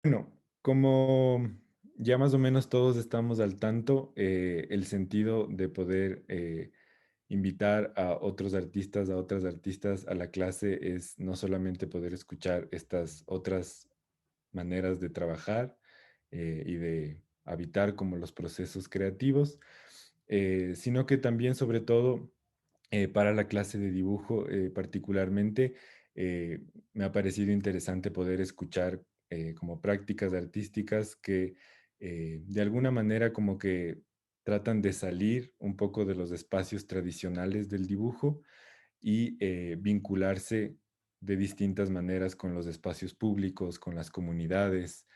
Bueno, como ya más o menos todos estamos al tanto, el sentido de poder invitar a otros artistas, a otras artistas a la clase es no solamente poder escuchar estas otras maneras de trabajar y de habitar como los procesos creativos, sino que también, sobre todo, para la clase de dibujo particularmente, me ha parecido interesante poder escuchar como prácticas artísticas que de alguna manera como que tratan de salir un poco de los espacios tradicionales del dibujo y vincularse de distintas maneras con los espacios públicos, con las comunidades,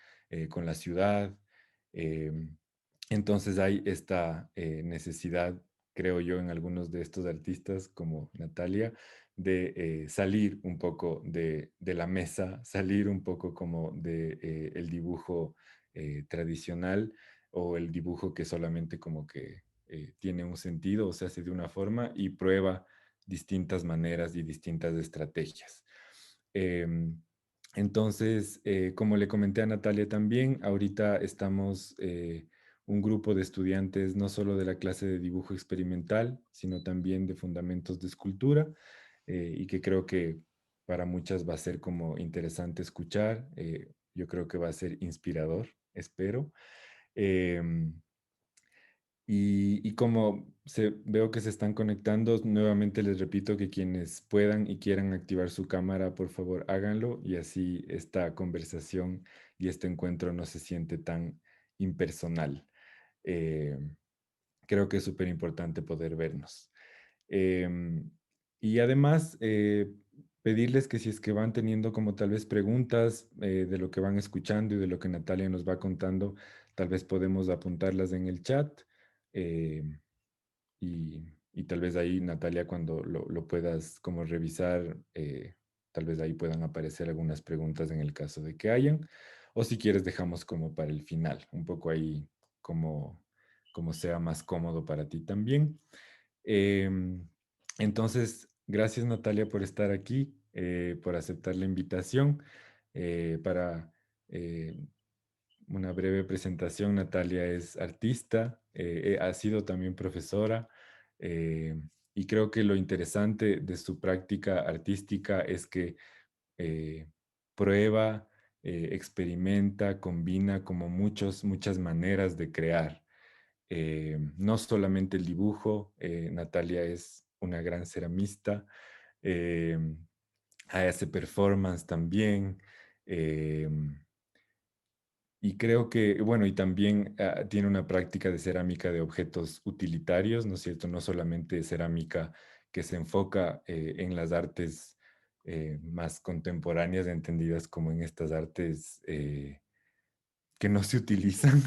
con la ciudad. em, entonces hay esta necesidad, creo yo, en algunos de estos artistas como Natalia, de salir un poco de la mesa, salir un poco como de el dibujo tradicional o el dibujo que solamente como que tiene un sentido o se hace de una forma y prueba distintas maneras y distintas estrategias. Em, entonces, como le comenté a Natalia también, ahorita estamos un grupo de estudiantes no solo de la clase de dibujo experimental, sino también de fundamentos de escultura, y que creo que para muchas va a ser como interesante escuchar. Yo creo que va a ser inspirador, espero. Em, y como veo que se están conectando, nuevamente les repito que quienes puedan y quieran activar su cámara, por favor háganlo y así esta conversación y este encuentro no se siente tan impersonal. Eh, Creo que es súper importante poder vernos. Em, y además, pedirles que si es que van teniendo como tal vez preguntas de lo que van escuchando y de lo que Natalia nos va contando, tal vez podemos apuntarlas en el chat. eh, y tal vez ahí, Natalia, cuando lo puedas como revisar, tal vez ahí puedan aparecer algunas preguntas en el caso de que hayan. O si quieres, dejamos como para el final, un poco ahí como, como sea más cómodo para ti también. Em, entonces, gracias Natalia por estar aquí, por aceptar la invitación. Para una breve presentación, Natalia es artista, ha sido también profesora y creo que lo interesante de su práctica artística es que eh, prueba, experimenta, combina como muchas maneras de crear. No solamente el dibujo, Natalia es una gran ceramista, eh, hace performance también, eh, y creo que, bueno, y también tiene una práctica de cerámica de objetos utilitarios, ¿no es cierto? No solamente cerámica que se enfoca en las artes más contemporáneas, entendidas como en estas artes que no se utilizan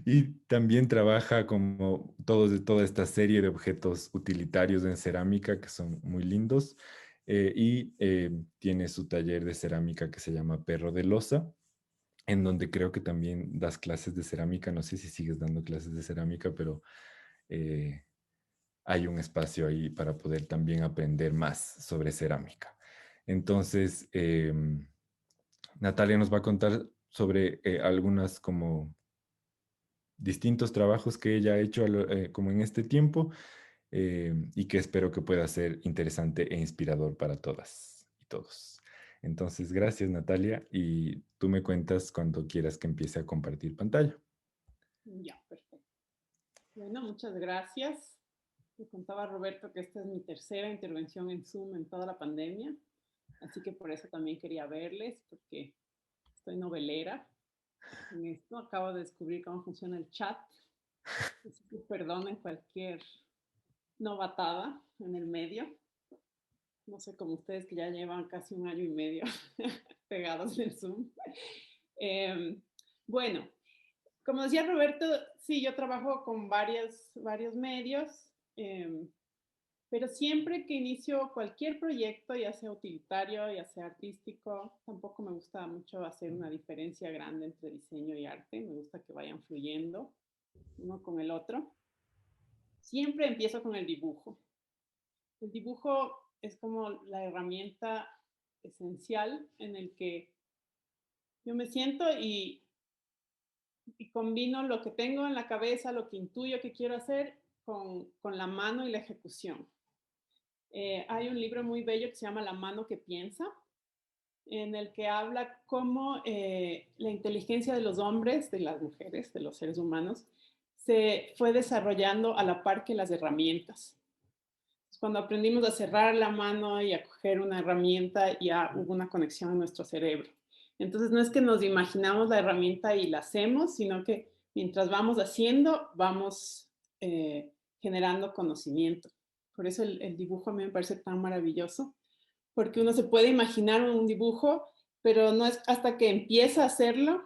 y también trabaja como toda esta serie de objetos utilitarios en cerámica que son muy lindos y tiene su taller de cerámica que se llama Perro de Loza, en donde creo que también das clases de cerámica. No sé si sigues dando clases de cerámica, pero eh, hay un espacio ahí para poder también aprender más sobre cerámica. Entonces, Natalia nos va a contar sobre algunas como distintos trabajos que ella ha hecho como en este tiempo y que espero que pueda ser interesante e inspirador para todas y todos. Entonces, gracias Natalia y tú me cuentas cuando quieras que empiece a compartir pantalla. Ya, perfecto. Bueno, muchas gracias. Me contaba Roberto que esta es mi tercera intervención en Zoom en toda la pandemia, así que por eso también quería verles, porque estoy novelera en esto. Acabo de descubrir cómo funciona el chat, así que perdonen cualquier novatada en el medio. No sé, como ustedes que ya llevan casi un año y medio pegados en Zoom. Eh, bueno, como decía Roberto, sí, yo trabajo con varios medios, pero siempre que inicio cualquier proyecto, ya sea utilitario, ya sea artístico, tampoco me gusta mucho hacer una diferencia grande entre diseño y arte, me gusta que vayan fluyendo uno con el otro. Siempre empiezo con el dibujo. El dibujo es como la herramienta esencial en el que Yo me siento y combino lo que tengo en la cabeza, lo que intuyo que quiero hacer con la mano y la ejecución. Hay un libro muy bello que se llama La mano que piensa, en el que habla cómo la inteligencia de los hombres, de las mujeres, de los seres humanos, se fue desarrollando a la par que las herramientas. Cuando aprendimos a cerrar la mano y a coger una herramienta, ya hubo una conexión en nuestro cerebro. Entonces, no es que nos imaginamos la herramienta y la hacemos, sino que mientras vamos haciendo, vamos generando conocimiento. Por eso el dibujo a mí me parece tan maravilloso, porque uno se puede imaginar un dibujo, pero no es hasta que empieza a hacerlo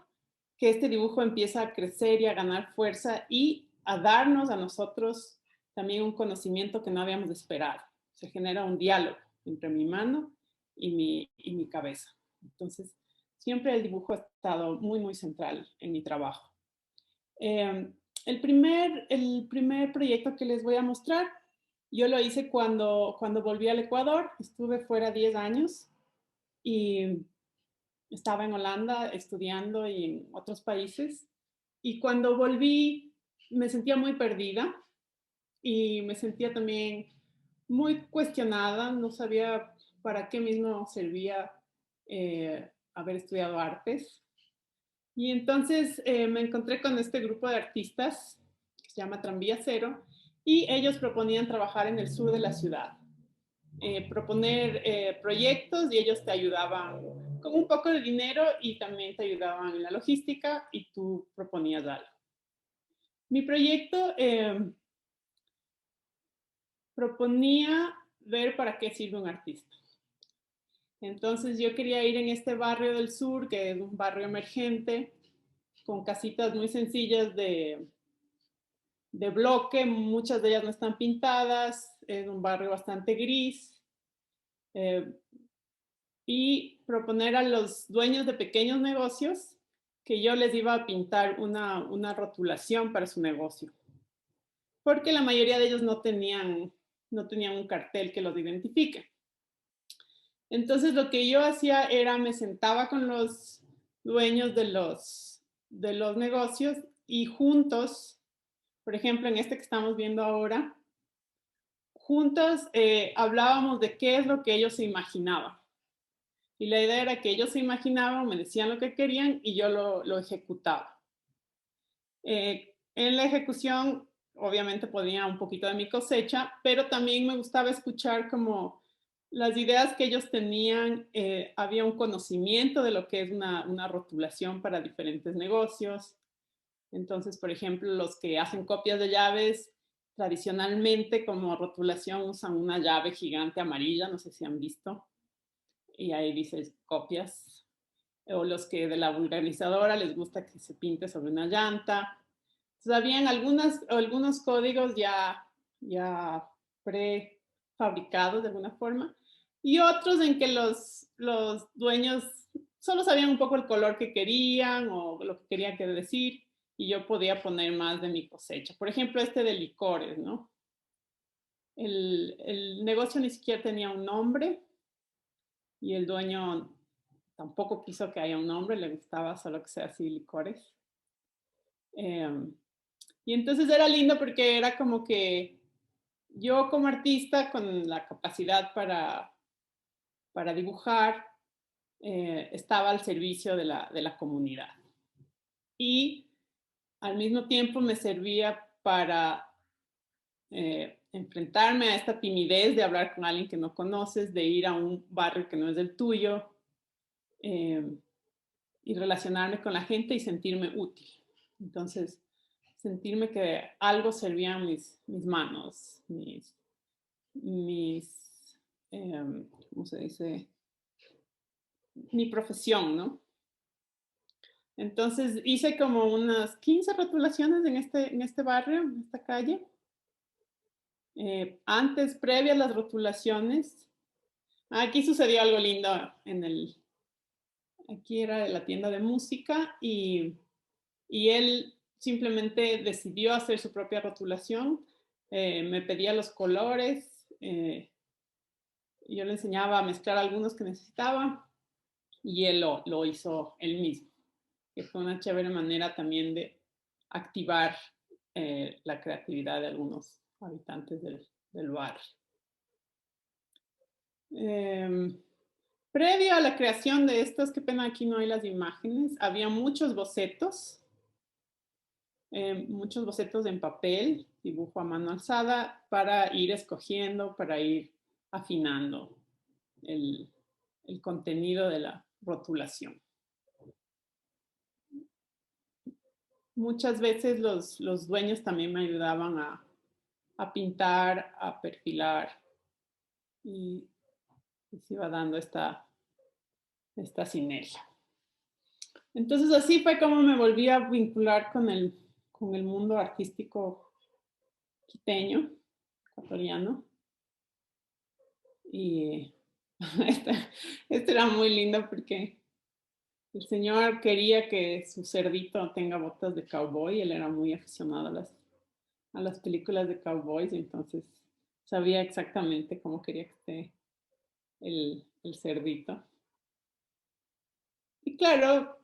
que este dibujo empieza a crecer y a ganar fuerza y a darnos a nosotros también un conocimiento que no habíamos esperado. Se genera un diálogo entre mi mano y mi cabeza. Entonces, siempre el dibujo ha estado muy, muy central en mi trabajo. El primer proyecto que les voy a mostrar, yo lo hice cuando volví al Ecuador. Estuve fuera 10 años y estaba en Holanda estudiando y en otros países. Y cuando volví me sentía muy perdida y me sentía también muy cuestionada. No sabía para qué mismo servía haber estudiado artes. Y entonces me encontré con este grupo de artistas que se llama Tranvía Cero y ellos proponían trabajar en el sur de la ciudad, proponer proyectos y ellos te ayudaban con un poco de dinero y también te ayudaban en la logística y tú proponías algo. Mi proyecto proponía ver para qué sirve un artista. Entonces yo quería ir en este barrio del sur, que es un barrio emergente, con casitas muy sencillas de bloque, muchas de ellas no están pintadas, es un barrio bastante gris, y proponer a los dueños de pequeños negocios que yo les iba a pintar una rotulación para su negocio, porque la mayoría de ellos no tenían un cartel que los identifique. Entonces lo que yo hacía era me sentaba con los dueños de los negocios y juntos, por ejemplo, en este que estamos viendo ahora, juntos hablábamos de qué es lo que ellos se imaginaban. Y la idea era que ellos se imaginaban, me decían lo que querían y yo lo ejecutaba. En la ejecución, obviamente ponía un poquito de mi cosecha, pero también me gustaba escuchar como las ideas que ellos tenían. Había un conocimiento de lo que es una rotulación para diferentes negocios. Entonces, por ejemplo, los que hacen copias de llaves, tradicionalmente como rotulación usan una llave gigante amarilla, no sé si han visto, y ahí dice copias. O los que de la vulgarizadora les gusta que se pinte sobre una llanta. Entonces, habían algunos códigos ya prefabricados de alguna forma y otros en que los dueños solo sabían un poco el color que querían o lo que querían decir y yo podía poner más de mi cosecha. Por ejemplo, este de licores, ¿no? El negocio ni siquiera tenía un nombre y el dueño tampoco quiso que haya un nombre, le gustaba solo que sea así licores. Y entonces era lindo porque era como que yo como artista con la capacidad para dibujar estaba al servicio de la comunidad. Y al mismo tiempo me servía para enfrentarme a esta timidez de hablar con alguien que no conoces, de ir a un barrio que no es el tuyo y relacionarme con la gente y sentirme útil. Entonces, sentirme que algo servían mis manos, ¿cómo se dice? Mi profesión, ¿no? Entonces hice como unas 15 rotulaciones en este barrio, en esta calle. Antes, previa a las rotulaciones, aquí sucedió algo lindo aquí era la tienda de música y él simplemente decidió hacer su propia rotulación, me pedía los colores, yo le enseñaba a mezclar algunos que necesitaba y él lo hizo él mismo. que fue una chévere manera también de activar la creatividad de algunos habitantes del barrio. Previo a la creación de estos, qué pena aquí no hay las imágenes, había muchos bocetos en papel, dibujo a mano alzada, para ir escogiendo, para ir afinando el contenido de la rotulación. Muchas veces los dueños también me ayudaban a pintar, a perfilar, y se iba dando esta sinergia. Entonces así fue como me volví a vincular con el mundo artístico quiteño, ecuatoriano. Y este era muy lindo porque el señor quería que su cerdito tenga botas de cowboy. Él era muy aficionado a las películas de cowboys, entonces sabía exactamente cómo quería que esté el cerdito. Y claro,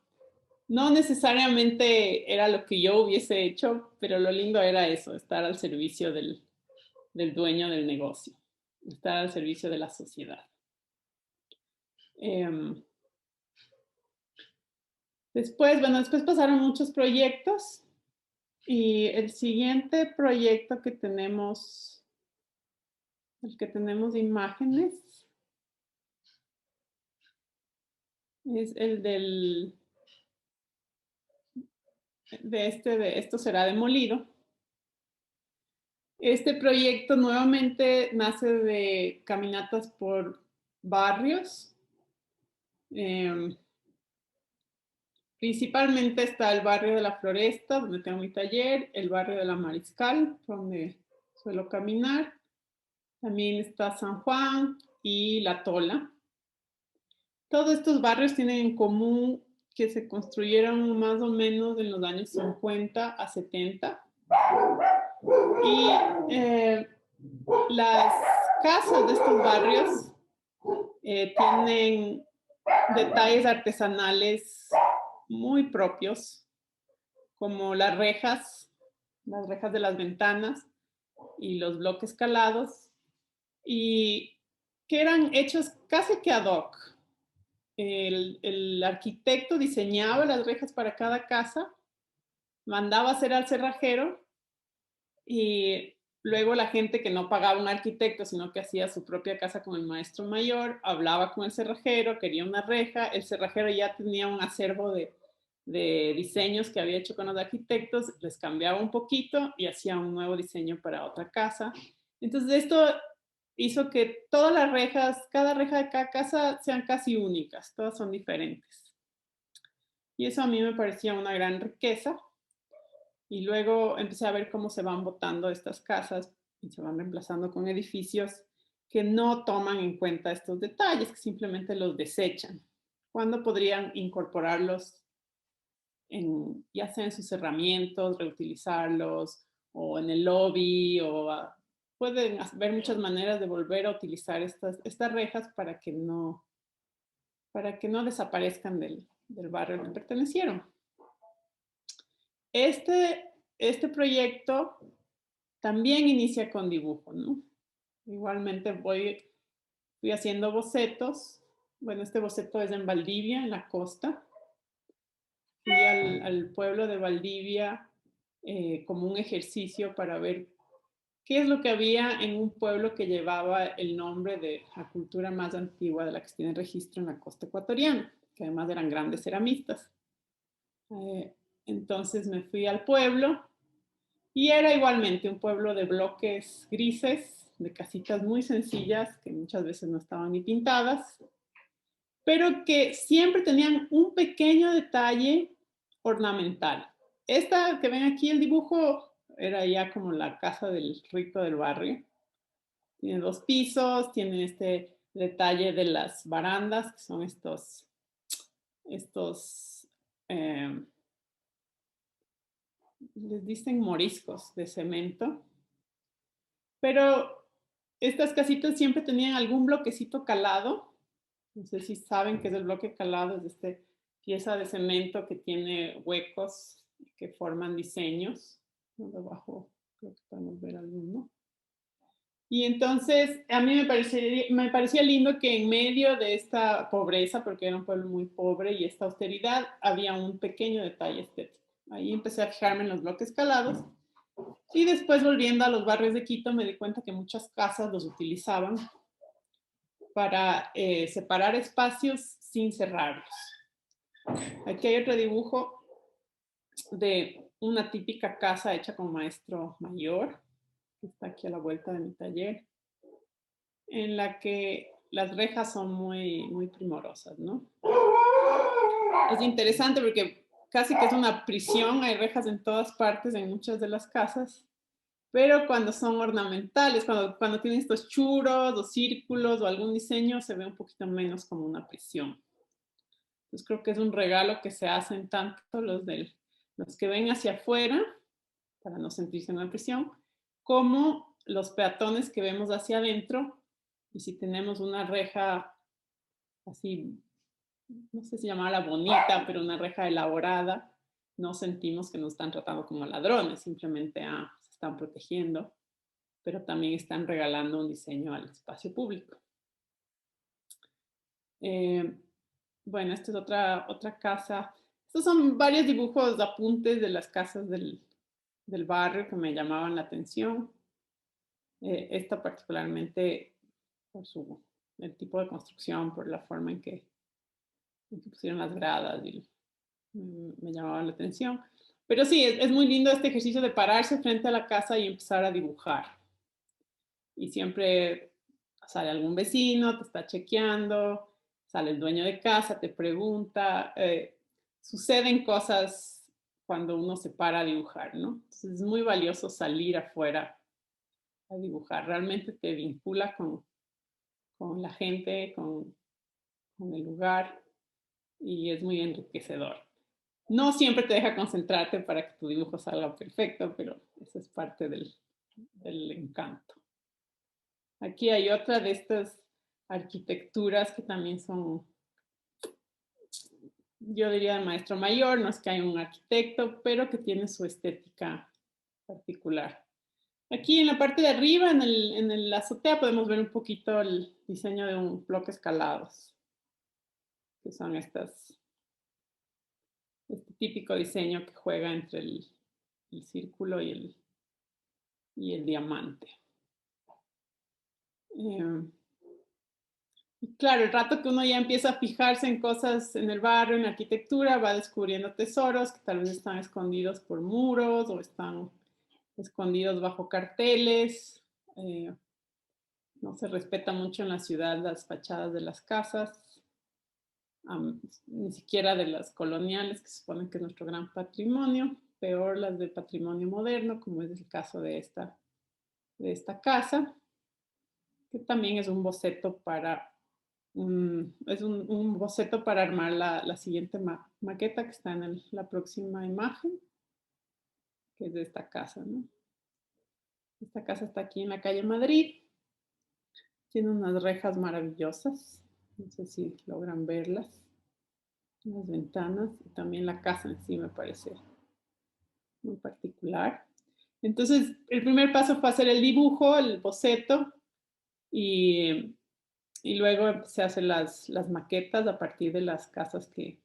no necesariamente era lo que yo hubiese hecho, pero lo lindo era eso, estar al servicio del dueño del negocio, estar al servicio de la sociedad. Después pasaron muchos proyectos, y el siguiente proyecto que tenemos, el que tenemos imágenes, es el de Esto será demolido. Este proyecto nuevamente nace de caminatas por barrios. Principalmente está el barrio de la Floresta, donde tengo mi taller, el barrio de la Mariscal, donde suelo caminar. También está San Juan y La Tola. Todos estos barrios tienen en común que se construyeron más o menos en los años 50 a 70. Y las casas de estos barrios tienen detalles artesanales muy propios, como las rejas de las ventanas y los bloques calados, y que eran hechos casi que ad hoc. El arquitecto diseñaba las rejas para cada casa, mandaba hacer al cerrajero, y luego la gente que no pagaba un arquitecto, sino que hacía su propia casa con el maestro mayor, hablaba con el cerrajero, quería una reja, el cerrajero ya tenía un acervo de diseños que había hecho con los arquitectos, les cambiaba un poquito y hacía un nuevo diseño para otra casa. Entonces esto hizo que todas las rejas, cada reja de cada casa sean casi únicas, todas son diferentes. Y eso a mí me parecía una gran riqueza. Y luego empecé a ver cómo se van botando estas casas y se van reemplazando con edificios que no toman en cuenta estos detalles, que simplemente los desechan. ¿Cuándo podrían incorporarlos ya sea en sus herramientas, reutilizarlos, o en el lobby, pueden haber muchas maneras de volver a utilizar estas rejas para que no desaparezcan del barrio al que pertenecieron? Este proyecto también inicia con dibujo, ¿no? Igualmente fui haciendo bocetos. Bueno, este boceto es en Valdivia, en la costa. Fui al pueblo de Valdivia como un ejercicio para ver qué es lo que había en un pueblo que llevaba el nombre de la cultura más antigua de la que se tiene registro en la costa ecuatoriana, que además eran grandes ceramistas. Entonces me fui al pueblo, y era igualmente un pueblo de bloques grises, de casitas muy sencillas, que muchas veces no estaban ni pintadas, pero que siempre tenían un pequeño detalle ornamental. Esta que ven aquí, el dibujo, era ya como la casa del rico del barrio. Tiene 2 pisos, tiene este detalle de las barandas, que son estos les dicen moriscos de cemento, pero estas casitas siempre tenían algún bloquecito calado. No sé si saben qué es el bloque calado, es este pieza de cemento que tiene huecos que forman diseños. Debajo creo que podemos ver alguno. Y entonces a mí me parecía lindo que en medio de esta pobreza, porque era un pueblo muy pobre y esta austeridad, había un pequeño detalle estético. Ahí empecé a fijarme en los bloques calados y después volviendo a los barrios de Quito me di cuenta que muchas casas los utilizaban para separar espacios sin cerrarlos. Aquí hay otro dibujo de una típica casa hecha con maestro mayor, que está aquí a la vuelta de mi taller, en la que las rejas son muy, muy primorosas, ¿no? Es interesante porque casi que es una prisión, hay rejas en todas partes, en muchas de las casas, pero cuando son ornamentales, cuando tienen estos churos o círculos o algún diseño, se ve un poquito menos como una prisión. Entonces creo que es un regalo que se hacen tanto los que ven hacia afuera, para no sentirse en una prisión, como los peatones que vemos hacia adentro. Y si tenemos una reja así, no sé si llamarla bonita, pero una reja elaborada, no sentimos que nos están tratando como ladrones, simplemente se están protegiendo, pero también están regalando un diseño al espacio público. Bueno, esta es otra casa. Estos son varios dibujos, apuntes de las casas del barrio que me llamaban la atención. Esta particularmente por el tipo de construcción, por la forma en que pusieron las gradas y me llamaba la atención. Pero sí, es muy lindo este ejercicio de pararse frente a la casa y empezar a dibujar. Y siempre sale algún vecino, te está chequeando, sale el dueño de casa, te pregunta. Suceden cosas cuando uno se para a dibujar, ¿no? Entonces es muy valioso salir afuera a dibujar. Realmente te vincula con la gente, con el lugar y es muy enriquecedor. No siempre te deja concentrarte para que tu dibujo salga perfecto, pero eso es parte del encanto. Aquí hay otra de estas arquitecturas que también son, yo diría, de maestro mayor, no es que haya un arquitecto, pero que tiene su estética particular. Aquí en la parte de arriba, en la azotea, podemos ver un poquito el diseño de un bloque escalados, que son este típico diseño que juega entre el círculo y el diamante. Y claro, el rato que uno ya empieza a fijarse en cosas en el barrio, en la arquitectura, va descubriendo tesoros que tal vez están escondidos por muros o están escondidos bajo carteles. No se respeta mucho en la ciudad las fachadas de las casas, ni siquiera de las coloniales, que se supone que es nuestro gran patrimonio, peor las de patrimonio moderno, como es el caso de esta casa, que también es un boceto para un boceto para armar la siguiente maqueta que está en la próxima imagen, que es de esta casa, ¿no? Esta casa está aquí en la calle Madrid. Tiene unas rejas maravillosas. No sé si logran verlas. Las ventanas y también la casa en sí me parece muy particular. Entonces, el primer paso fue hacer el dibujo, el boceto, y luego se hacen las maquetas a partir de las casas que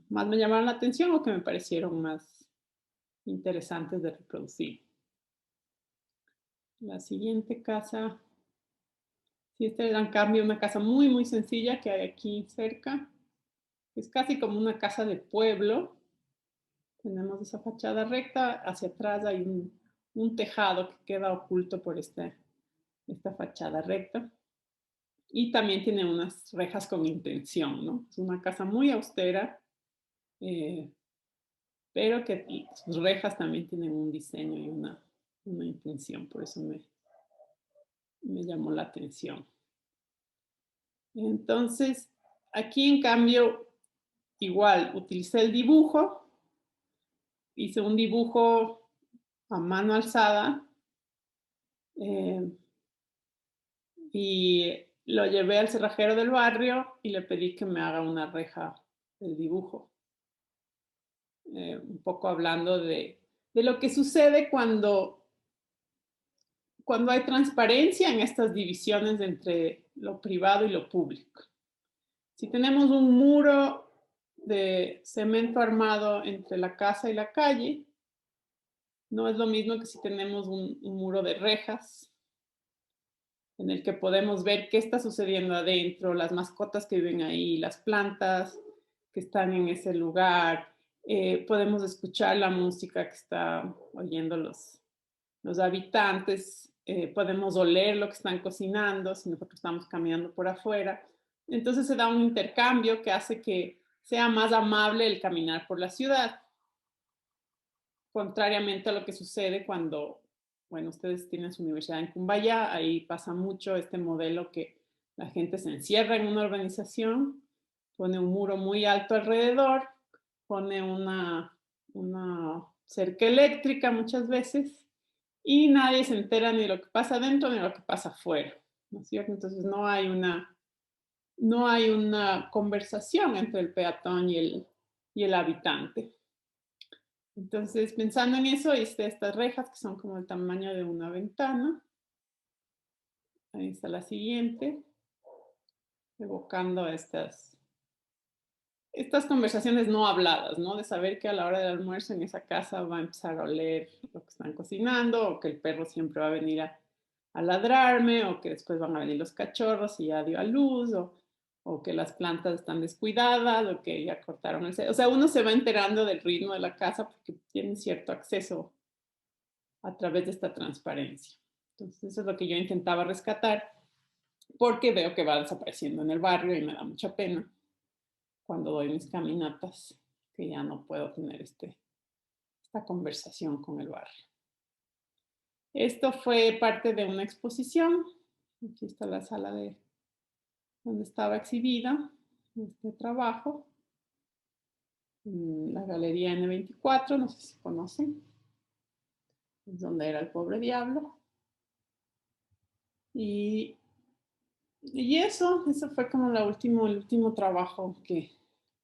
más me llamaron la atención o que me parecieron más interesantes de reproducir. La siguiente casa, sí, esta era en cambio una casa muy, muy sencilla que hay aquí cerca. Es casi como una casa de pueblo. Tenemos esa fachada recta, hacia atrás hay un tejado que queda oculto por esta fachada recta. Y también tiene unas rejas con intención, ¿no? Es una casa muy austera, pero que sus rejas también tienen un diseño y una intención, por eso me llamó la atención. Entonces, aquí en cambio, igual, utilicé el dibujo, hice un dibujo a mano alzada y lo llevé al cerrajero del barrio y le pedí que me haga una reja del dibujo. Un poco hablando de lo que sucede cuando hay transparencia en estas divisiones entre lo privado y lo público. Si tenemos un muro de cemento armado entre la casa y la calle, no es lo mismo que si tenemos un muro de rejas en el que podemos ver qué está sucediendo adentro, las mascotas que viven ahí, las plantas que están en ese lugar. Podemos escuchar la música que están oyendo los habitantes, podemos oler lo que están cocinando si nosotros estamos caminando por afuera. Entonces se da un intercambio que hace que sea más amable el caminar por la ciudad, contrariamente a lo que sucede cuando, bueno, ustedes tienen su universidad en Cumbaya, ahí pasa mucho este modelo que la gente se encierra en una urbanización, pone un muro muy alto alrededor, pone una cerca eléctrica muchas veces, y nadie se entera ni de lo que pasa adentro ni de lo que pasa afuera, ¿no es cierto? Entonces no hay una conversación entre el peatón y el habitante. Entonces, pensando en eso, hice estas rejas que son como el tamaño de una ventana. Ahí está la siguiente, evocando estas conversaciones no habladas, ¿no? De saber que a la hora del almuerzo en esa casa va a empezar a oler lo que están cocinando, o que el perro siempre va a venir a ladrarme, o que después van a venir los cachorros y ya dio a luz, o que las plantas están descuidadas, o que ya cortaron el césped. O sea, uno se va enterando del ritmo de la casa porque tiene cierto acceso a través de esta transparencia. Entonces, eso es lo que yo intentaba rescatar, porque veo que va desapareciendo en el barrio y me da mucha pena cuando doy mis caminatas, que ya no puedo tener esta conversación con el barrio. Esto fue parte de una exposición. Aquí está la sala donde estaba exhibida este trabajo. La Galería N24, no sé si conocen. Es donde era el pobre diablo. Y eso fue como el último trabajo que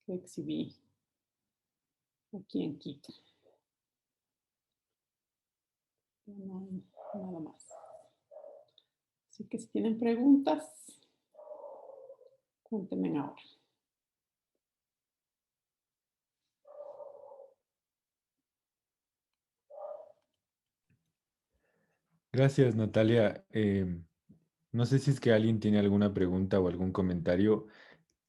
exhibí aquí en Quito. No hay nada más. Así que si tienen preguntas, cuéntenme ahora. Gracias, Natalia. No sé si es que alguien tiene alguna pregunta o algún comentario.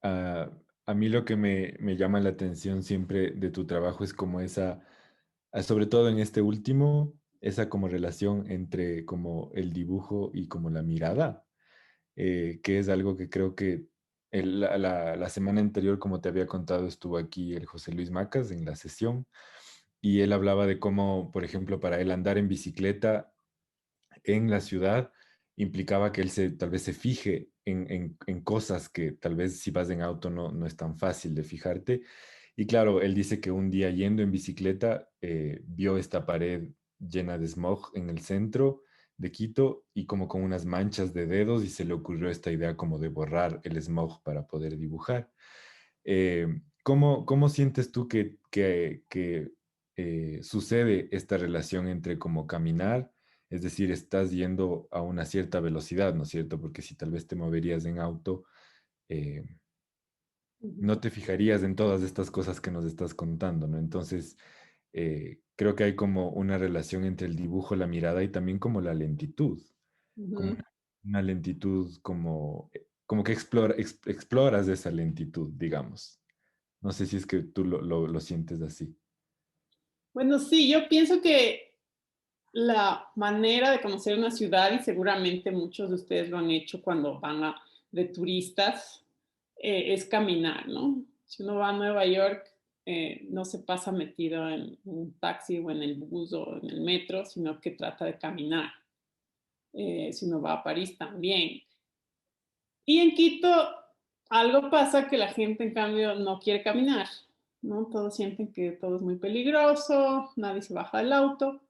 Ah, a mí lo que me llama la atención siempre de tu trabajo es como sobre todo en este último, esa como relación entre como el dibujo y como la mirada, que es algo que creo que la semana anterior, como te había contado, estuvo aquí el José Luis Macas en la sesión y él hablaba de cómo, por ejemplo, para él andar en bicicleta en la ciudad implicaba que él tal vez se fije en cosas que tal vez si vas en auto no es tan fácil de fijarte. Y claro, él dice que un día yendo en bicicleta vio esta pared llena de smog en el centro de Quito y como con unas manchas de dedos y se le ocurrió esta idea como de borrar el smog para poder dibujar. ¿Cómo sientes tú que sucede esta relación entre como caminar? Es decir, estás yendo a una cierta velocidad, ¿no es cierto? Porque si tal vez te moverías en auto, eh, no te fijarías en todas estas cosas que nos estás contando, ¿no? Entonces, creo que hay como una relación entre el dibujo, la mirada y también como la lentitud, como una lentitud como que exploras esa lentitud, digamos. No sé si es que tú lo sientes así. Bueno, sí, yo pienso que la manera de conocer una ciudad, y seguramente muchos de ustedes lo han hecho cuando van de turistas, es caminar, ¿no? Si uno va a Nueva York, no se pasa metido en un taxi o en el bus o en el metro, sino que trata de caminar. Si uno va a París también. Y en Quito algo pasa que la gente en cambio no quiere caminar, ¿no? Todos sienten que todo es muy peligroso, nadie se baja del auto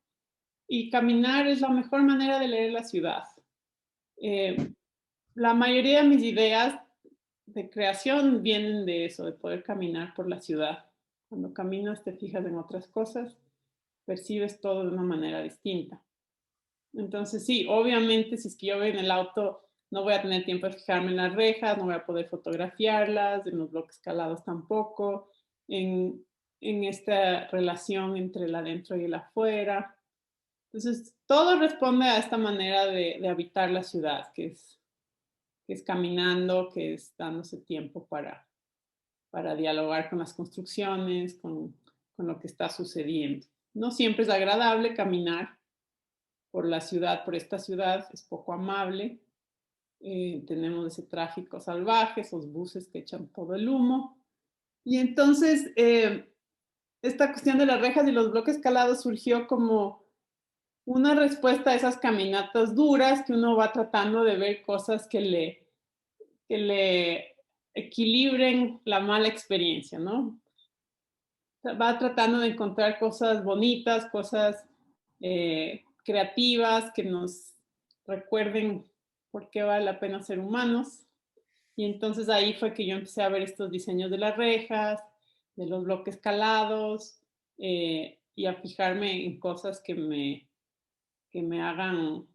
y caminar es la mejor manera de leer la ciudad. La mayoría de mis ideas de creación vienen de eso, de poder caminar por la ciudad. Cuando caminas te fijas en otras cosas, percibes todo de una manera distinta. Entonces, sí, obviamente, si es que yo voy en el auto, no voy a tener tiempo de fijarme en las rejas, no voy a poder fotografiarlas, en los bloques calados tampoco, en esta relación entre el adentro y el afuera. Entonces, todo responde a esta manera de habitar la ciudad, que es caminando, que es dándose tiempo para dialogar con las construcciones, con lo que está sucediendo. No siempre es agradable caminar por la ciudad, por esta ciudad, es poco amable. Tenemos ese tráfico salvaje, esos buses que echan todo el humo. Y entonces, esta cuestión de las rejas y los bloques calados surgió como una respuesta a esas caminatas duras que uno va tratando de ver cosas que le equilibren la mala experiencia, ¿no? Va tratando de encontrar cosas bonitas, cosas creativas que nos recuerden por qué vale la pena ser humanos. Y entonces ahí fue que yo empecé a ver estos diseños de las rejas, de los bloques calados, y a fijarme en cosas que me hagan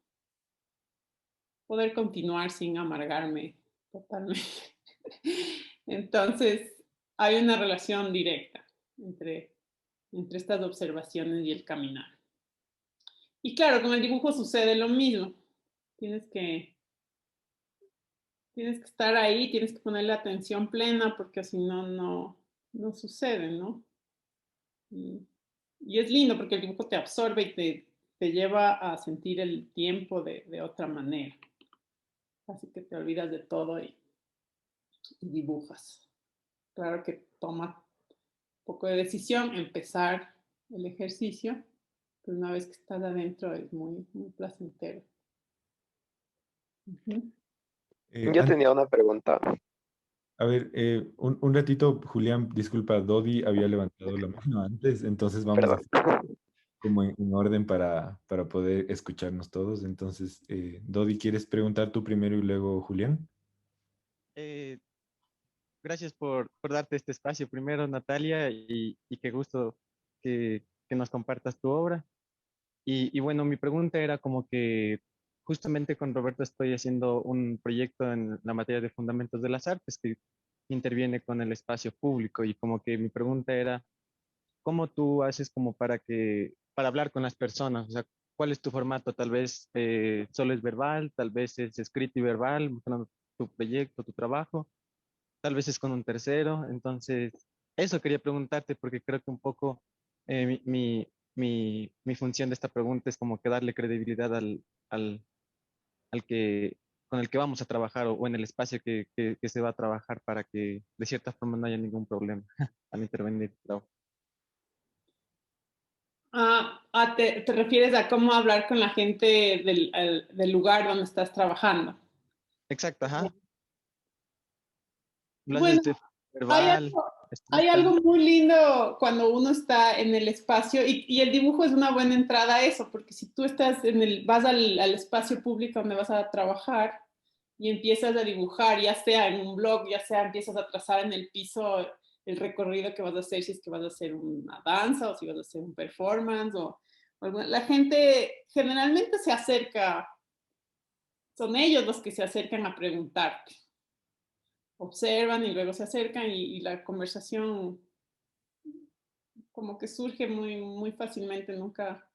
poder continuar sin amargarme totalmente. Entonces, hay una relación directa entre estas observaciones y el caminar. Y claro, con el dibujo sucede lo mismo. Tienes que, tienes que estar ahí, tienes que ponerle atención plena porque si no, no sucede, ¿no? Y es lindo porque el dibujo te absorbe y te lleva a sentir el tiempo de otra manera. Así que te olvidas de todo y dibujas. Claro que toma un poco de decisión empezar el ejercicio, pero una vez que estás adentro es muy, muy placentero. Ujú. Yo Antes, tenía una pregunta. a ver, un ratito, Julián, disculpa, Dodi había levantado la mano antes, entonces vamos a Perdón. hacer como en orden para poder escucharnos todos. Entonces, Dodi, ¿quieres preguntar tú primero y luego Julián? Eh, Gracias por darte este espacio primero, Natalia, y qué gusto que nos compartas tu obra. Y bueno, mi pregunta era como que justamente con Roberto estoy haciendo un proyecto en la materia de fundamentos de las artes que interviene con el espacio público y como que mi pregunta era, ¿cómo tú haces como para hablar con las personas? O sea, ¿cuál es tu formato? Tal vez solo es verbal, tal vez es escrito y verbal, mostrando tu proyecto, tu trabajo, tal vez es con un tercero. Entonces, eso quería preguntarte porque creo que un poco mi función de esta pregunta es como que darle credibilidad al, al que, con el que vamos a trabajar o en el espacio que se va a trabajar para que de cierta forma no haya ningún problema al intervenir. ¿Te refieres a cómo hablar con la gente del lugar donde estás trabajando? Exacto, ajá. Lo Bueno, haces de hay verbal, algo, hay escrita. algo muy lindo cuando uno está en el espacio y el dibujo es una buena entrada a eso, porque si tú estás vas al espacio público donde vas a trabajar y empiezas a dibujar, ya sea en un blog, ya sea empiezas a trazar en el piso el recorrido que vas a hacer, si es que vas a hacer una danza o si vas a hacer un performance la gente generalmente se acerca, son ellos los que se acercan a preguntarte, observan y luego se acercan y la conversación como que surge muy, muy fácilmente. Nunca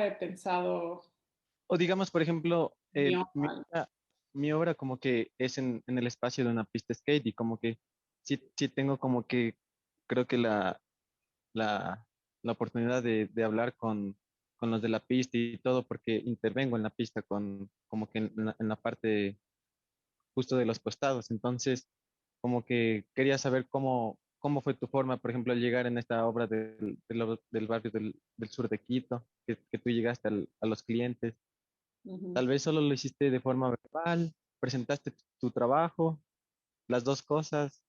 he pensado O digamos, por ejemplo, guión o algo. mi obra como que es en el espacio de una pista skate y como que sí tengo como que creo que la, la oportunidad de hablar con los de la pista y todo porque intervengo en la pista como que en la parte justo de los costados. Entonces, como que quería saber cómo fue tu forma, por ejemplo, al llegar en esta obra del barrio del sur de Quito, que tú llegaste a los clientes. Ujú. Tal vez solo lo hiciste de forma verbal, presentaste tu trabajo, las dos cosas.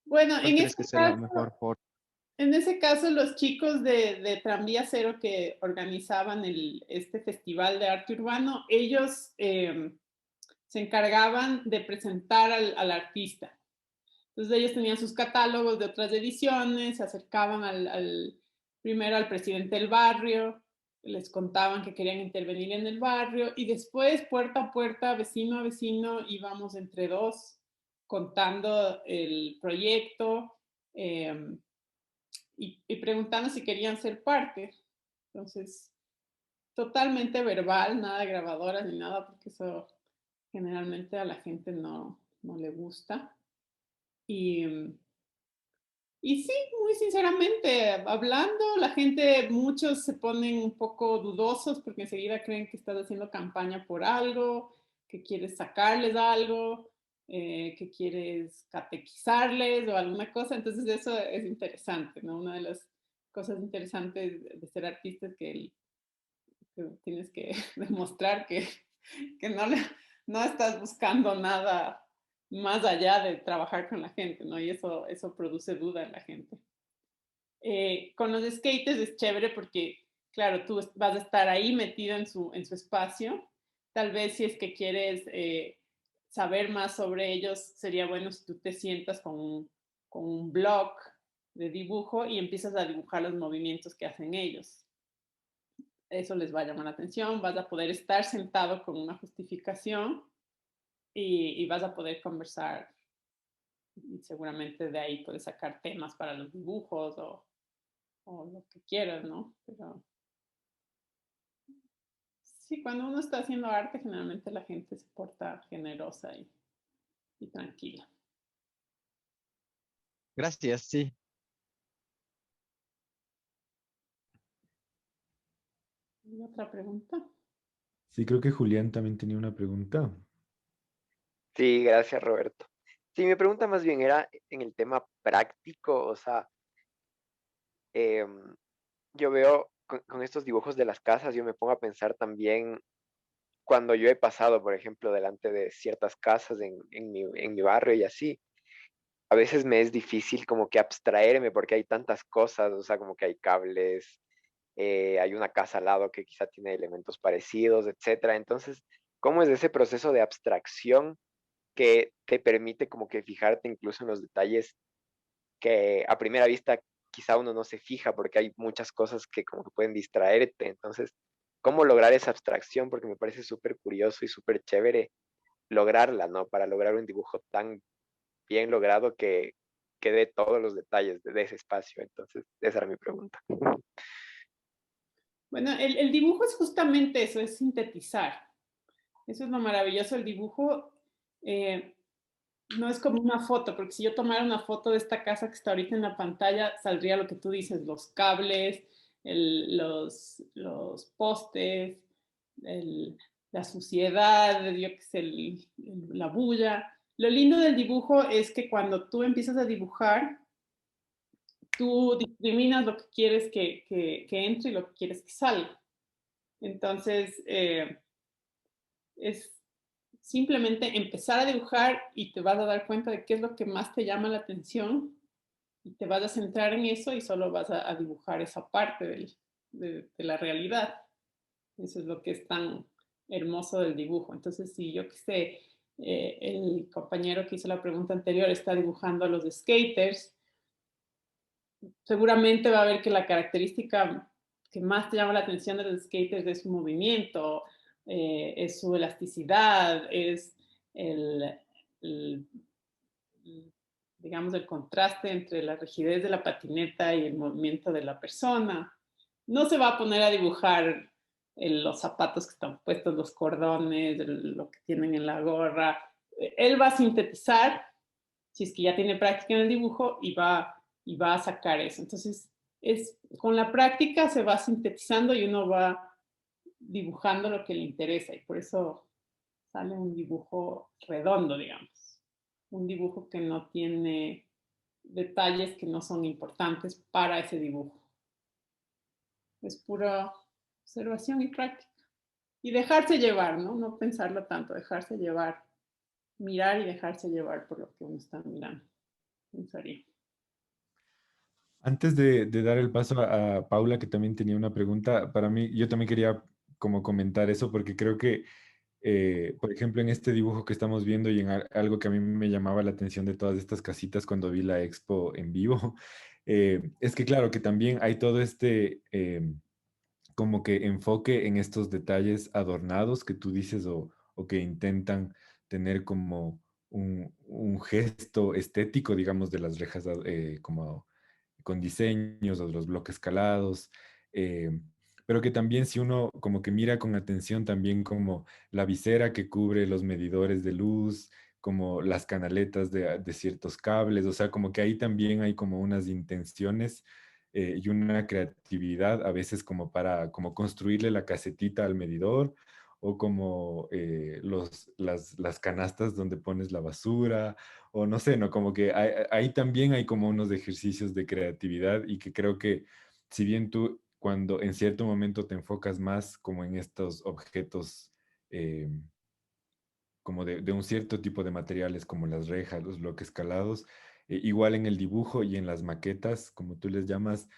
Bueno, ¿Cuál crees que sea la mejor forma? en ese caso los chicos de Tranvía Cero que organizaban este festival de arte urbano, ellos se encargaban de presentar al artista. Entonces ellos tenían sus catálogos de otras ediciones, se acercaban primero al presidente del barrio, les contaban que querían intervenir en el barrio y después puerta a puerta, vecino a vecino, íbamos entre dos contando el proyecto y preguntando si querían ser parte. Entonces, totalmente verbal, nada de grabadoras ni nada, porque eso generalmente a la gente no le gusta. Y sí, muy sinceramente, hablando, la gente, muchos se ponen un poco dudosos porque enseguida creen que estás haciendo campaña por algo, que quieres sacarles algo, que quieres catequizarles o alguna cosa. Entonces eso es interesante, ¿no? Una de las cosas interesantes de ser artista es que tienes que demostrar que no estás buscando nada más allá de trabajar con la gente, ¿no? Y eso produce duda en la gente. Con los skaters es chévere porque, claro, tú vas a estar ahí metido en su espacio. Tal vez si es que quieres saber más sobre ellos, sería bueno si tú te sientas con un blog de dibujo y empiezas a dibujar los movimientos que hacen ellos. Eso les va a llamar la atención, vas a poder estar sentado con una justificación y vas a poder conversar y seguramente de ahí puedes sacar temas para los dibujos o lo que quieras, ¿no? Pero sí, cuando uno está haciendo arte, generalmente la gente se porta generosa y tranquila. Gracias, sí. ¿Y otra pregunta? Sí, creo que Julián también tenía una pregunta. Sí, gracias, Roberto. Sí, mi pregunta más bien era en el tema práctico, o sea, em, yo veo con estos dibujos de las casas, yo me pongo a pensar también cuando yo he pasado, por ejemplo, delante de ciertas casas en mi barrio y así, a veces me es difícil como que abstraerme porque hay tantas cosas, o sea, como que hay cables, hay una casa al lado que quizá tiene elementos parecidos, etcétera. Entonces, ¿cómo es ese proceso de abstracción que te permite como que fijarte incluso en los detalles que a primera vista quizá uno no se fija porque hay muchas cosas que como que pueden distraerte? Entonces, ¿cómo lograr esa abstracción? Porque me parece súper curioso y súper chévere lograrla, ¿no? Para lograr un dibujo tan bien logrado que dé todos los detalles de ese espacio. Entonces, esa era mi pregunta. Bueno, el dibujo es justamente eso, es sintetizar. Eso es lo maravilloso del dibujo. Eh, no es como una foto, porque si yo tomara una foto de esta casa que está ahorita en la pantalla, saldría lo que tú dices, los cables, los postes, la suciedad, yo qué sé, la bulla. Lo lindo del dibujo es que cuando tú empiezas a dibujar, tú discriminas lo que quieres que entre y lo que quieres que salga. Entonces, es simplemente empezar a dibujar y te vas a dar cuenta de qué es lo que más te llama la atención y te vas a centrar en eso y solo vas a dibujar esa parte de la realidad. Eso es lo que es tan hermoso del dibujo. Entonces, si yo que sé, el compañero que hizo la pregunta anterior está dibujando a los skaters, seguramente va a ver que la característica que más te llama la atención de los skaters es su movimiento, es su elasticidad, es el, el, digamos, el contraste entre la rigidez de la patineta y el movimiento de la persona. No se va a poner a dibujar los zapatos que están puestos, los cordones, lo que tienen en la gorra. Él va a sintetizar, si es que ya tiene práctica en el dibujo, y va a sacar eso. Entonces, con la práctica se va sintetizando y uno va dibujando lo que le interesa y por eso sale un dibujo redondo, digamos. Un dibujo que no tiene detalles que no son importantes para ese dibujo. Es pura observación y práctica. Y dejarse llevar, ¿no? No pensarlo tanto, dejarse llevar, mirar y dejarse llevar por lo que uno está mirando. Pensaría. Antes de dar el paso a Paula, que también tenía una pregunta, para mí, yo también quería como comentar eso, porque creo que por ejemplo, en este dibujo que estamos viendo y en algo que a mí me llamaba la atención de todas estas casitas cuando vi la expo en vivo, es que claro, que también hay todo este como que enfoque en estos detalles adornados que tú dices o que intentan tener como un gesto estético, digamos, de las rejas como con diseños o de los bloques calados, eh, pero que también si uno como que mira con atención también como la visera que cubre los medidores de luz, como las canaletas de ciertos cables, o sea, como que ahí también hay como unas intenciones y una creatividad a veces como para como construirle la casetita al medidor o como las canastas donde pones la basura o no sé, ¿no? Como que ahí también hay como unos ejercicios de creatividad y que creo que si bien tú cuando en cierto momento te enfocas más como en estos objetos eh, como de un cierto tipo de materiales como las rejas, los bloques calados, igual en el dibujo y en las maquetas, como tú les llamas,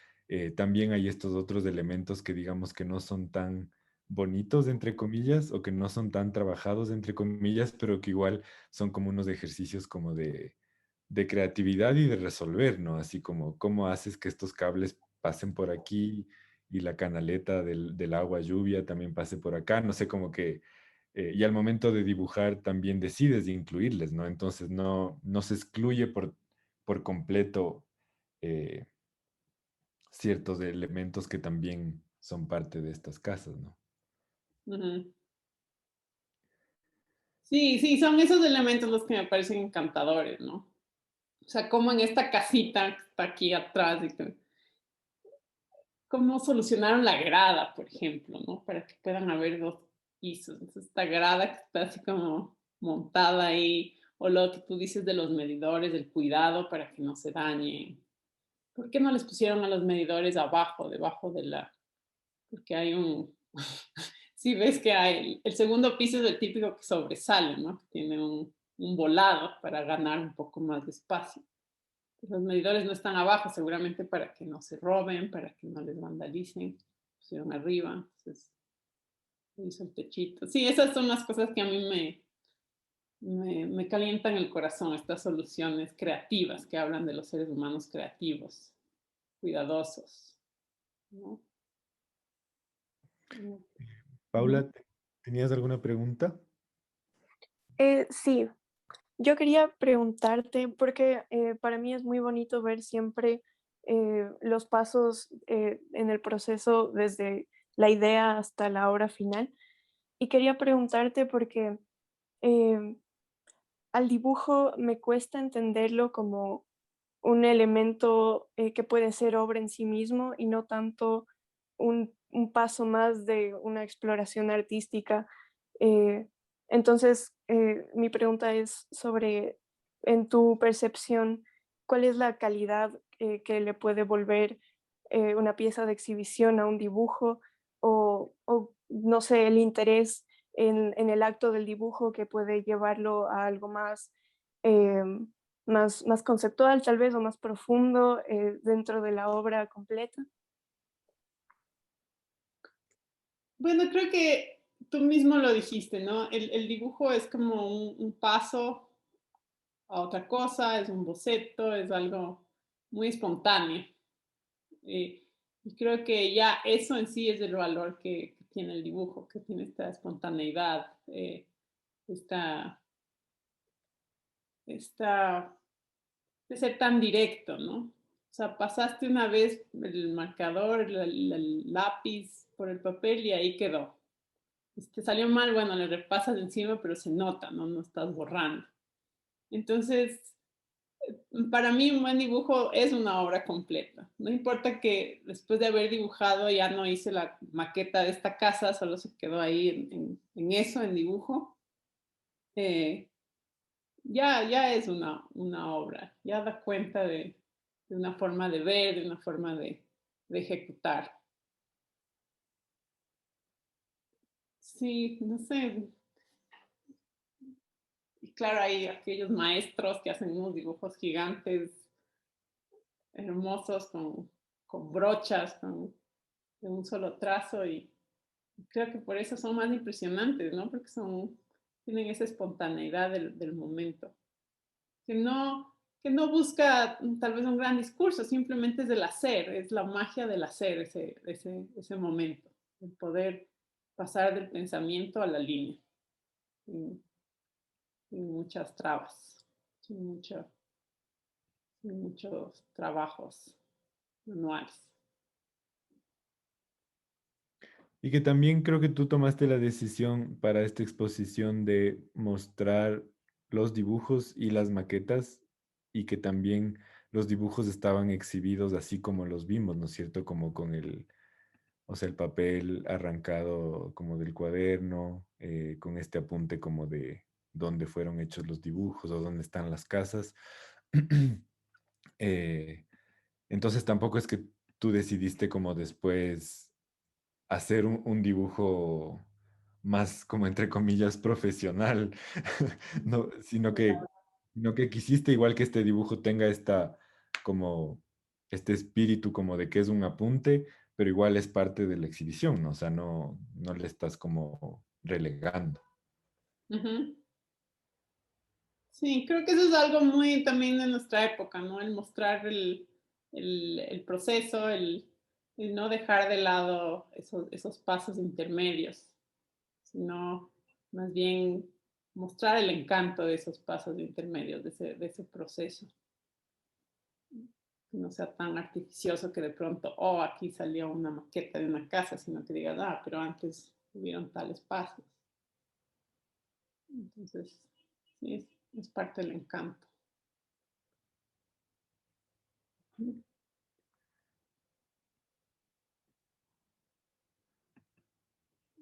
también hay estos otros elementos que digamos que no son tan bonitos, entre comillas, o que no son tan trabajados, entre comillas, pero que igual son como unos ejercicios como de creatividad y de resolver, ¿no? Así como cómo haces que estos cables pasen por aquí y la canaleta del agua lluvia también pase por acá, no sé, como que, y al momento de dibujar también decides de incluirles, ¿no? Entonces no se excluye por completo eh, ciertos elementos que también son parte de estas casas, ¿no? Ujú. Sí, sí, son esos elementos los que me parecen encantadores, ¿no? O sea, como en esta casita que está aquí atrás, cómo solucionaron la grada, por ejemplo, ¿no? Para que puedan haber dos pisos. Entonces, esta grada que está así como montada ahí, o lo que tú dices de los medidores, del cuidado para que no se dañen. ¿Por qué no les pusieron a los medidores abajo, debajo de la... Porque hay un... Sí, ves que hay... El segundo piso es el típico que sobresale, ¿no? Que tiene un volado para ganar un poco más de espacio. Los medidores no están abajo, seguramente para que no se roben, para que no les vandalicen. Pusieron arriba, entonces hizo el techito. Sí, esas son las cosas que a mí me calientan el corazón, estas soluciones creativas que hablan de los seres humanos creativos, cuidadosos, ¿no? Paula, ¿tenías alguna pregunta? Sí, yo quería preguntarte, porque para mí es muy bonito ver siempre los pasos en el proceso desde la idea hasta la obra final. Y quería preguntarte porque eh, al dibujo me cuesta entenderlo como un elemento que puede ser obra en sí mismo y no tanto un paso más de una exploración artística. Eh, entonces, mi pregunta es sobre, en tu percepción, ¿cuál es la calidad que le puede volver una pieza de exhibición a un dibujo? O no sé, el interés en el acto del dibujo que puede llevarlo a algo más, más conceptual, tal vez, o más profundo dentro de la obra completa. Bueno, creo que tú mismo lo dijiste, ¿no? El dibujo es como un paso a otra cosa, es un boceto, es algo muy espontáneo. Y creo que ya eso en sí es el valor que tiene el dibujo, que tiene esta espontaneidad, esta, esta de ser tan directo, ¿no? O sea, pasaste una vez el marcador, el lápiz por el papel y ahí quedó. Si te salió mal, bueno, le repasas encima, pero se nota, ¿no? No estás borrando. Entonces, para mí un buen dibujo es una obra completa. No importa que después de haber dibujado ya no hice la maqueta de esta casa, solo se quedó ahí en eso, en dibujo. Eh, ya es una obra, ya da cuenta de una forma de ver, de una forma de ejecutar. Sí, no sé. Y claro, hay aquellos maestros que hacen unos dibujos gigantes, hermosos, con brochas, de un solo trazo y Creo que por eso son más impresionantes, ¿no? Porque tienen esa espontaneidad del momento. Que no busca tal vez un gran discurso, simplemente es del hacer, es la magia del hacer ese momento, el poder pasar del pensamiento a la línea, sin muchas trabas, sin muchos trabajos manuales. Y que también creo que tú tomaste la decisión para esta exposición de mostrar los dibujos y las maquetas y que también los dibujos estaban exhibidos así como los vimos, ¿no es cierto? Como con o sea, el papel arrancado como del cuaderno, con este apunte como de dónde fueron hechos los dibujos o dónde están las casas. Eh, entonces tampoco es que tú decidiste como después hacer un dibujo más como entre comillas profesional, no, sino que quisiste igual que este dibujo tenga como este espíritu como de que es un apunte, pero igual es parte de la exhibición, ¿no? O sea, no le estás como relegando. Ujú. Sí, creo que eso es algo muy también de nuestra época, ¿no? El mostrar el proceso, el no dejar de lado esos pasos intermedios, sino más bien mostrar el encanto de esos pasos intermedios, de ese proceso. Que no sea tan artificioso que de pronto, oh, aquí salió una maqueta de una casa, sino que digas, ah, pero antes hubieron tales pasos. Entonces, sí, es parte del encanto.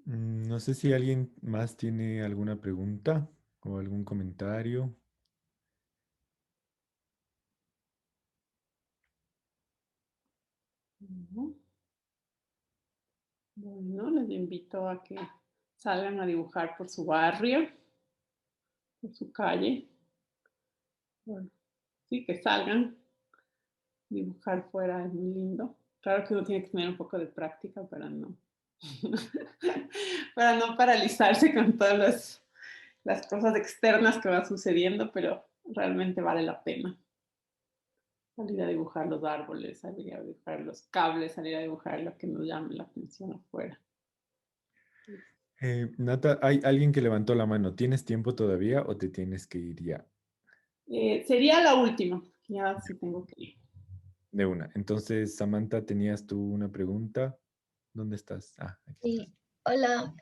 No sé si alguien más tiene alguna pregunta o algún comentario. Bueno, les invito a que salgan a dibujar por su barrio, por su calle. Bueno, sí, que salgan. Dibujar fuera es muy lindo. Claro que uno tiene que tener un poco de práctica para para no paralizarse con todas las cosas externas que van sucediendo, pero realmente vale la pena. Salir a dibujar los árboles, salir a dibujar los cables, salir a dibujar lo que nos llame la atención afuera. Nata, hay alguien que levantó la mano. ¿Tienes tiempo todavía o te tienes que ir ya? Sería la última, ya sí tengo que ir. De una. Entonces, Samantha, tenías tú una pregunta. ¿Dónde estás? Ah, aquí estás. Sí, hola.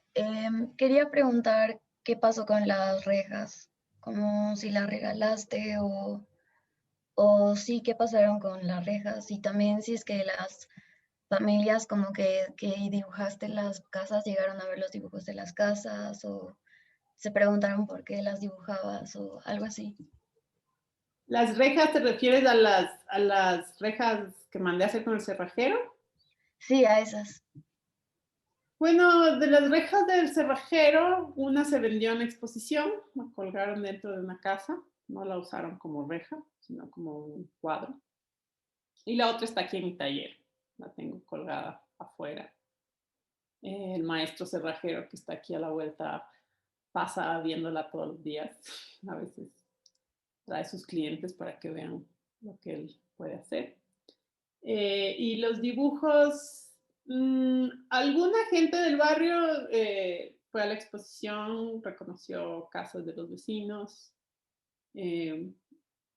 Quería preguntar qué pasó con las rejas, como si las regalaste o sí, qué pasaron con las rejas y también si es que las familias como que dibujaste las casas llegaron a ver los dibujos de las casas o se preguntaron por qué las dibujabas o algo así. ¿Las rejas te refieres a las rejas que mandé a hacer con el cerrajero? Sí, a esas. Bueno, de las rejas del cerrajero, una se vendió en exposición, la colgaron dentro de una casa, no la usaron como reja, sino como un cuadro. Y la otra está aquí en mi taller, la tengo colgada afuera. El maestro cerrajero que está aquí a la vuelta pasa viéndola todos los días. A veces trae sus clientes para que vean lo que él puede hacer. Y los dibujos, alguna gente del barrio fue a la exposición, reconoció casas de los vecinos, eh,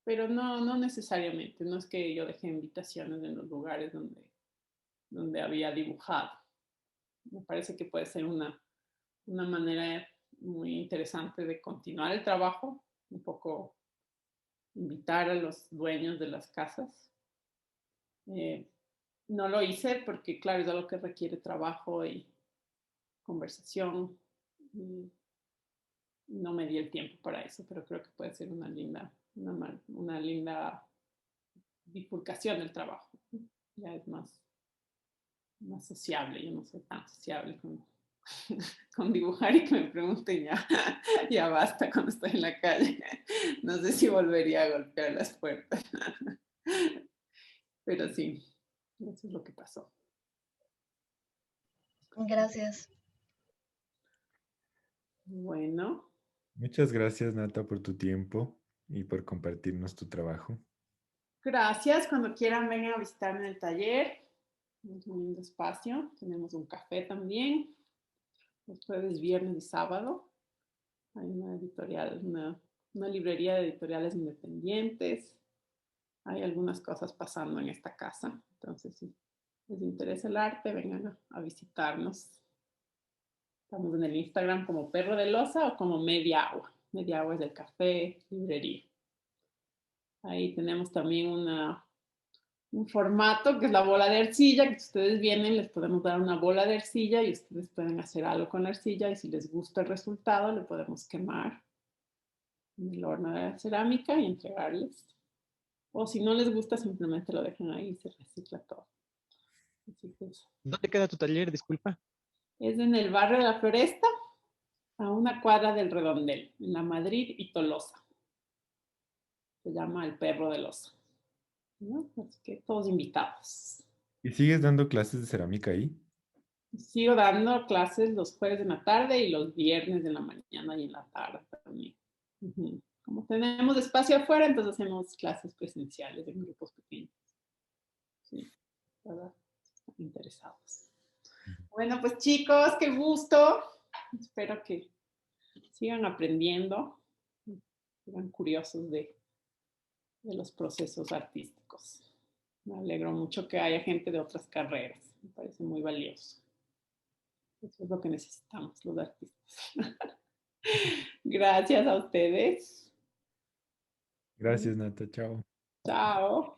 pero no necesariamente, no es que yo dejé invitaciones en los lugares donde había dibujado. Me parece que puede ser una manera muy interesante de continuar el trabajo, un poco invitar a los dueños de las casas. Eh, no lo hice porque, claro, es algo que requiere trabajo y conversación. Y no me di el tiempo para eso, pero creo que puede ser una linda bifurcación del trabajo. Ya es más sociable. Yo no soy tan sociable con dibujar y que me pregunten ya basta cuando estoy en la calle. No sé si volvería a golpear las puertas. Pero sí, eso es lo que pasó. Gracias. Bueno, Muchas gracias, Nata, por tu tiempo y por compartirnos tu trabajo. gracias. Cuando quieran vengan a visitarme en el taller. Es un lindo espacio. Tenemos un café también. Los jueves, viernes y sábado. Hay una editorial, una librería de editoriales independientes. Hay algunas cosas pasando en esta casa. Entonces, si les interesa el arte, vengan a visitarnos. Estamos en el Instagram como Perro de Loza o como Media Agua. Media Agua es el café, librería. Ahí tenemos también un formato que es la bola de arcilla, que si ustedes vienen les podemos dar una bola de arcilla y ustedes pueden hacer algo con la arcilla y si les gusta el resultado le podemos quemar en el horno de la cerámica y entregarles. O si no les gusta simplemente lo dejan ahí y se recicla todo. Así que ¿Dónde queda tu taller? Disculpa. es en el barrio de la Floresta, a una cuadra del Redondel, en la Madrid y Tolosa. Se llama El Perro de Loza, ¿no? Así que todos invitados. ¿Y sigues dando clases de cerámica ahí? Sigo dando clases los jueves en la tarde y los viernes en la mañana y en la tarde también. Como tenemos espacio afuera, entonces hacemos clases presenciales en grupos pequeños. Sí, ¿verdad? Están interesados. Bueno, pues chicos, qué gusto. Espero que sigan aprendiendo, sigan curiosos de los procesos artísticos. Me alegro mucho que haya gente de otras carreras. Me parece muy valioso. Eso es lo que necesitamos los artistas. Gracias a ustedes. Gracias, Nata. Chao. Chao.